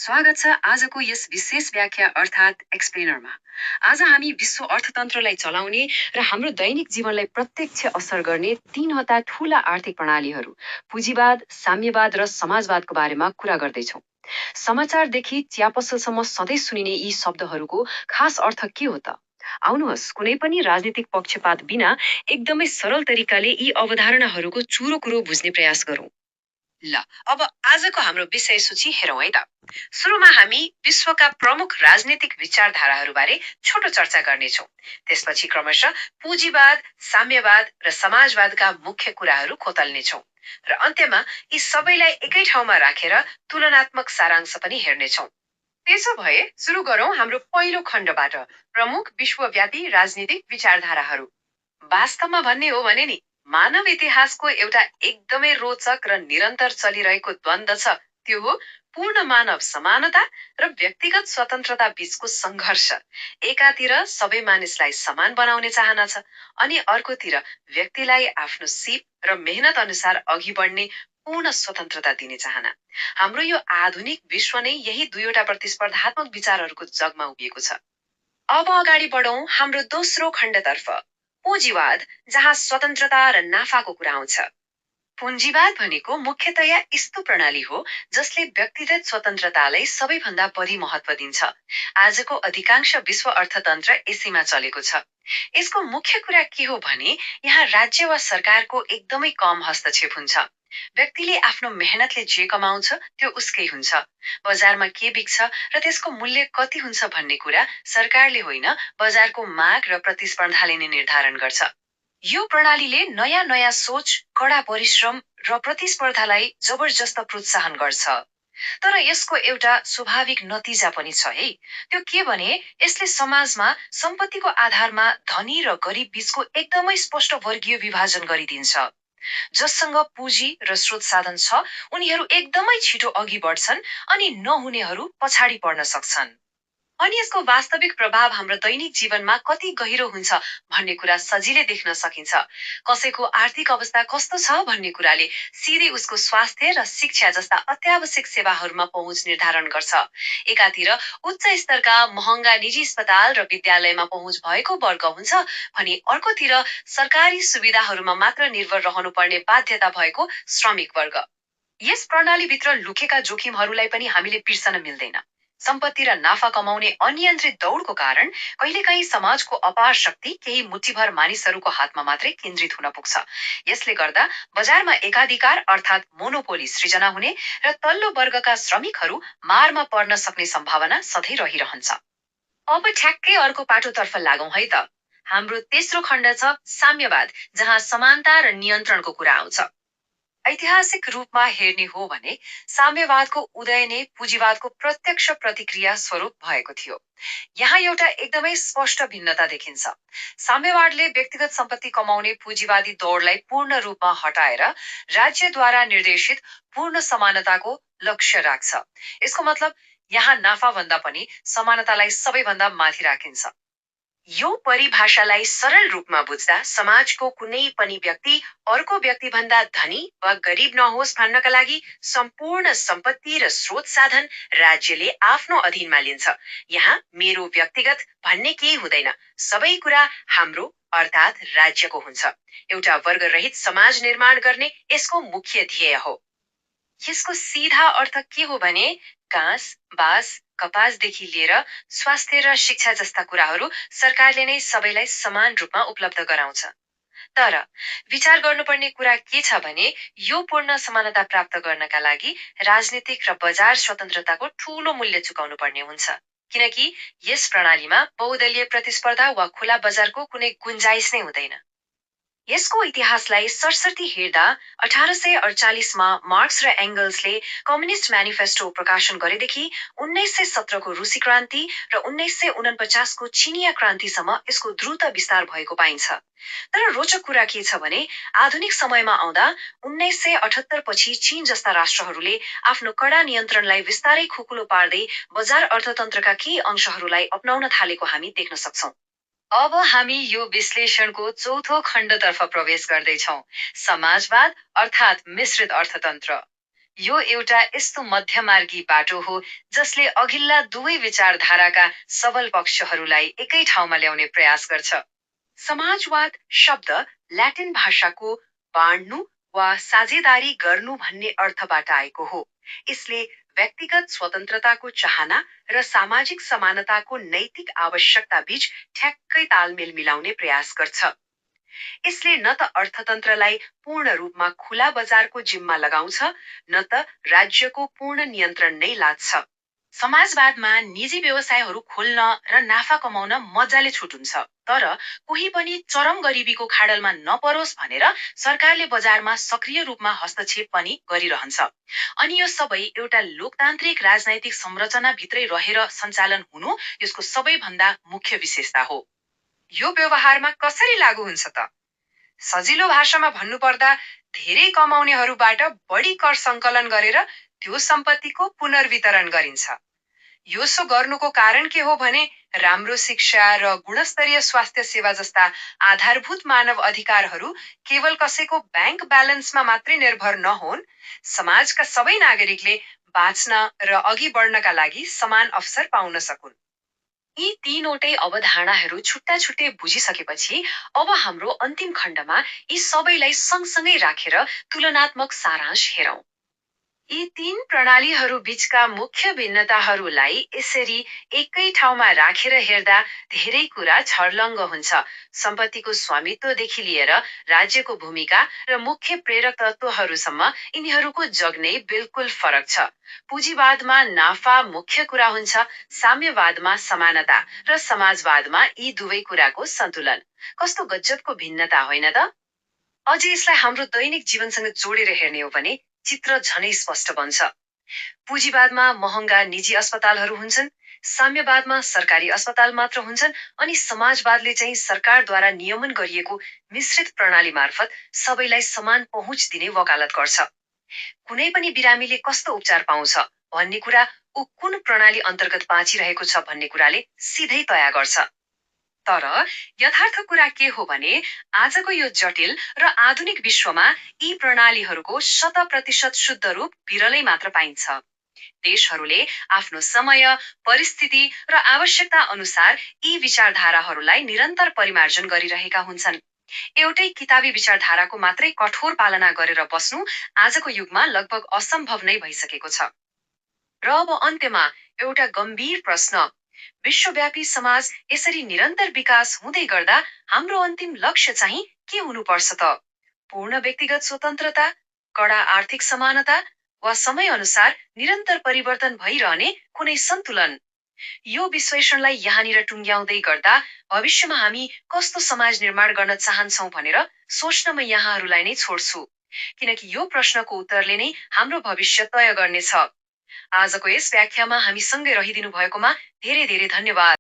स्वागत छ आजको यस विशेष व्याख्या अर्थात् एक्सप्लेनरमा। आज हामी विश्व अर्थतन्त्रलाई चलाउने र हाम्रो दैनिक जीवनलाई प्रत्यक्ष असर गर्ने तीनवटा ठूला आर्थिक प्रणालीहरू पुँजीवाद, साम्यवाद र समाजवादको बारेमा कुरा गर्दैछौँ। समाचारदेखि चिया पसलसम्म सधैँ सुनिने यी शब्दहरूको खास अर्थ के हो त? आउनुहोस् कुनै पनि राजनीतिक पक्षपात बिना एकदमै सरल तरिकाले यी अवधारणाहरूको चुरो कुरो बुझ्ने प्रयास गरौँ। ल अब आजको हाम्रो विषय सूची हेरौँ है त। सुरुमा हामी विश्वका प्रमुख राजनीतिक विचारधाराहरूबारे छोटो चर्चा गर्नेछौँ। त्यसपछि क्रमशः पुँजीवाद, साम्यवाद र समाजवादका मुख्य कुराहरू खोतल्नेछौँ र अन्त्यमा यी सबैलाई एकै ठाउँमा राखेर तुलनात्मक सारांश पनि हेर्नेछौँ। त्यसो भए सुरु गरौँ हाम्रो पहिलो खण्डबाट, प्रमुख विश्वव्यापी राजनीतिक विचारधाराहरू। वास्तवमा भन्ने हो भने नि मानव इतिहासको एउटा एकदमै रोचक र निरन्तर चलिरहेको द्वन्द्व छ, त्यो हो पूर्ण मानव समानता र व्यक्तिगत स्वतन्त्रता बीचको सङ्घर्ष। एकातिर सबै मानिसलाई समान बनाउने चाहना छ अनि अर्कोतिर व्यक्तिलाई आफ्नो सिप र मेहनत अनुसार अघि बढ्ने पूर्ण स्वतन्त्रता दिने चाहना। हाम्रो यो आधुनिक विश्व नै यही दुईवटा प्रतिस्पर्धात्मक विचारहरूको जगमा उभिएको छ। अब अगाडि बढौं हाम्रो दोस्रो खण्डतर्फ, पुँजीवाद, जहाँ स्वतन्त्रता र नाफाको कुरा आउँछ। पुँजीवाद भनेको मुख्यतया यस्तो प्रणाली हो जसले व्यक्तिगत स्वतन्त्रतालाई सबैभन्दा बढी महत्व दिन्छ। आजको अधिकांश विश्व अर्थतन्त्र यसैमा चलेको छ। यसको मुख्य कुरा के हो भने यहाँ राज्य वा सरकारको एकदमै कम हस्तक्षेप हुन्छ। व्यक्तिले आफ्नो मेहनतले जे कमाउँछ त्यो उसकै हुन्छ। बजारमा के बिक्छ र त्यसको मूल्य कति हुन्छ भन्ने कुरा सरकारले होइन, बजारको माग र प्रतिस्पर्धाले नै निर्धारण गर्छ। यो प्रणालीले नयाँ नयाँ सोच, कडा परिश्रम र प्रतिस्पर्धालाई जबरजस्त प्रोत्साहन गर्छ। तर यसको एउटा स्वाभाविक नतिजा पनि छ है। त्यो के भने यसले समाजमा सम्पत्तिको आधारमा धनी र गरिब बीचको एकदमै स्पष्ट वर्गीय विभाजन गरिदिन्छ। जससँग पुँजी र स्रोत साधन छ उनीहरू एकदमै छिटो अघि बढ्छन् अनि नहुनेहरू पछाडि पर्न सक्छन्। अनि यसको वास्तविक प्रभाव हाम्रो दैनिक जीवनमा कति गहिरो हुन्छ भन्ने कुरा सजिलै देख्न सकिन्छ। कसैको आर्थिक अवस्था कस्तो छ भन्ने कुराले सिधै उसको स्वास्थ्य र शिक्षा जस्ता अत्यावश्यक सेवाहरूमा पहुँच निर्धारण गर्छ। एकातिर उच्च स्तरका महँगा निजी अस्पताल र विद्यालयमा पहुँच भएको वर्ग हुन्छ भने अर्कोतिर सरकारी सुविधाहरूमा मात्र निर्भर रहनुपर्ने बाध्यता भएको श्रमिक वर्ग। यस प्रणालीभित्र लुकेका जोखिमहरूलाई पनि हामीले बिर्सन मिल्दैन। सम्पत्ति र नाफा कमाउने अनियन्त्रित दौडको कारण कहिलेकाहीँ समाजको अपार शक्ति केही मुठीभर मानिसहरूको हातमा मात्रै केन्द्रित हुन पुग्छ। यसले गर्दा बजारमा एकाधिकार अर्थात् मोनोपोली सृजना हुने र तल्लो वर्गका श्रमिकहरू मारमा पर्न सक्ने सम्भावना सधैँ रहिरहन्छ। अब ठ्याक्कै अर्को पाटोतर्फ लागौं है त। हाम्रो तेस्रो खण्ड छ साम्यवाद, जहाँ समानता र नियन्त्रणको कुरा आउँछ। ऐतिहासिक रूपमा हेर्ने हो भने साम्यवादको उदय नै पुँजीवादको प्रत्यक्ष प्रतिक्रिया स्वरूप भएको थियो। यहाँ एउटा एकदमै स्पष्ट भिन्नता देखिन्छ। साम्यवादले व्यक्तिगत सम्पत्ति कमाउने पुँजीवादी दौडलाई पूर्ण रूपमा हटाएर राज्यद्वारा निर्देशित पूर्ण समानताको लक्ष्य राख्छ। यसको मतलब यहाँ नाफा भन्दा पनि समानतालाई सबैभन्दा माथि राखिन्छ। यो परिभाषालाई सरल रूपमा बुझ्दा समाजको कुनै पनि व्यक्ति अर्को व्यक्तिभन्दा धनी वा गरिब नहोस् भन्नका लागि सम्पूर्ण सम्पत्ति र स्रोत साधन राज्यले आफ्नो अधीनमा लिन्छ। यहाँ मेरो व्यक्तिगत भन्ने केही हुँदैन, सबै कुरा हाम्रो अर्थात् राज्यको हुन्छ। एउटा वर्गरहित समाज निर्माण गर्ने यसको मुख्य ध्येय हो। यसको सीधा अर्थ के हो भने घाँस, बाँस, कपासदेखि लिएर स्वास्थ्य र शिक्षा जस्ता कुराहरू सरकारले नै सबैलाई समान रूपमा उपलब्ध गराउँछ। तर विचार गर्नुपर्ने कुरा के छ भने यो पूर्ण समानता प्राप्त गर्नका लागि राजनीतिक र बजार स्वतन्त्रताको ठूलो मूल्य चुकाउनु पर्ने हुन्छ। किनकि यस प्रणालीमा बहुदलीय प्रतिस्पर्धा वा खुला बजारको कुनै गुन्जाइस नै हुँदैन। यसको इतिहासलाई सरसर्ती हेर्दा 1848 मा मार्क्स र एङ्गल्सले कम्युनिस्ट म्यानिफेस्टो प्रकाशन गरेदेखि 1917 को रूसी क्रान्ति र 1949 को चिनिया क्रान्तिसम्म यसको द्रुत विस्तार भएको पाइन्छ। तर रोचक कुरा के छ भने आधुनिक समयमा आउँदा 1978 पछि चीन जस्ता राष्ट्रहरूले आफ्नो कडा नियन्त्रणलाई विस्तारै खुकुलो पार्दै बजार अर्थतन्त्रका केही अंशहरूलाई अपनाउन थालेको हामी देख्न सक्छौं। अब हामी यो विश्लेषणको चौथो खण्डतर्फ प्रवेश गर्दैछौं, समाजवाद अर्थात् मिश्रित अर्थतन्त्र। यो एउटा यस्तो मध्यमार्गी बाटो हो जसले अघिल्ला दुवै विचारधाराका सबल पक्षहरूलाई एकै ठाउँमा ल्याउने प्रयास गर्छ। समाजवाद शब्द ल्याटिन भाषाको बाँड्नु वा साझेदारी गर्नु भन्ने अर्थबाट आएको हो। यसले व्यक्तिगत स्वतन्त्रताको चाहना र सामाजिक समानताको नैतिक आवश्यकता बीच ठ्याक्कै तालमेल मिलाउने प्रयास गर्छ। यसले न त अर्थतन्त्रलाई पूर्ण रूपमा खुला बजारको जिम्मा लगाउँछ न त राज्यको पूर्ण नियन्त्रण नै लाद्छ। समाजवादमा निजी व्यवसायहरू खोल्न र नाफा कमाउन मजाले छुट हुन्छ, तर कोही पनि चरम गरिबीको खाडलमा नपरोस् भनेर सरकारले बजारमा सक्रिय रूपमा हस्तक्षेप पनि गरिरहन्छ। अनि यो सबै एउटा लोकतान्त्रिक राजनैतिक संरचनाभित्रै रहेर सञ्चालन हुनु यसको सबैभन्दा मुख्य विशेषता हो। यो व्यवहारमा कसरी लागू हुन्छ त? सजिलो भाषामा भन्नुपर्दा धेरै कमाउनेहरूबाट बढी कर सङ्कलन गरेर त्यो सम्पत्तिको पुनर्वितरण गरिन्छ। यसो गर्नुको कारण के हो भने राम्रो शिक्षा र गुणस्तरीय स्वास्थ्य सेवा जस्ता आधारभूत मानव अधिकारहरू केवल कसैको ब्याङ्क ब्यालेन्समा मात्रै निर्भर नहोन्, समाजका सबै नागरिकले बाँच्न र अघि बढ्नका लागि समान अवसर पाउन सकुन्। यी तीनवटै अवधारणाहरू छुट्टा छुट्टै बुझिसकेपछि अब हाम्रो अन्तिम खण्डमा यी सबैलाई सँगसँगै राखेर तुलनात्मक सारांश हेरौं। यी तीन प्रणालीहरू बीचका मुख्य भिन्नताहरूलाई यसरी एकै ठाउँमा राखेर हेर्दा धेरै कुरा छर्लङ्ग हुन्छ। सम्पत्तिको स्वामित्वदेखि लिएर राज्यको भूमिका र मुख्य प्रेरक तत्त्वहरूसम्म यिनीहरूको जग नै बिल्कुल फरक छ। पुँजीवादमा नाफा मुख्य कुरा हुन्छ, साम्यवादमा समानता र समाजवादमा यी दुवै कुराको सन्तुलन। कस्तो गजबको भिन्नता होइन त? अझै यसलाई हाम्रो दैनिक जीवनसँग जोडेर हेर्ने हो भने चित्र झनै स्पष्ट बन्छ। पुँजीवादमा महँगा निजी अस्पतालहरू हुन्छन्, साम्यवादमा सरकारी अस्पताल मात्र हुन्छन्, अनि समाजवादले चाहिँ सरकारद्वारा नियमन गरिएको मिश्रित प्रणाली मार्फत सबैलाई समान पहुँच दिने वकालत गर्छ। कुनै पनि बिरामीले कस्तो उपचार पाउँछ भन्ने कुरा ऊ कुन प्रणाली अन्तर्गत बाँचिरहेको छ भन्ने कुराले सिधै तय गर्छ। तर यथार्थ कुरा के हो भने आजको यो जटिल र आधुनिक विश्वमा यी प्रणालीहरूको 100% शुद्ध रूप विरलै मात्र पाइन्छ। देशहरूले आफ्नो समय, परिस्थिति र आवश्यकता अनुसार यी विचारधाराहरूलाई निरन्तर परिमार्जन गरिरहेका हुन्छन्। एउटै किताबी विचारधाराको मात्रै कठोर पालना गरेर बस्नु आजको युगमा लगभग असम्भव नै भइसकेको छ। र अब अन्त्यमा एउटा गम्भीर प्रश्न, विश्वव्यापी समाज यसरी निरन्तर विकास हुँदै गर्दा हाम्रो अन्तिम लक्ष्य चाहिँ के हुनुपर्छ त? पूर्ण व्यक्तिगत स्वतन्त्रता, कडा आर्थिक समानता, वा समय अनुसार निरन्तर परिवर्तन भइरहने कुनै सन्तुलन? यो विश्लेषणलाई यहाँनिर टुङ्ग्याउँदै गर्दा भविष्यमा हामी कस्तो समाज निर्माण गर्न चाहन्छौँ भनेर सोच्न म यहाँहरूलाई नै छोड्छु, किनकि यो प्रश्नको उत्तरले नै हाम्रो भविष्य तय गर्नेछ। आजको यस व्याख्यामा हामीसँगै रहिदिनु भएकोमा धेरै धेरै धन्यवाद।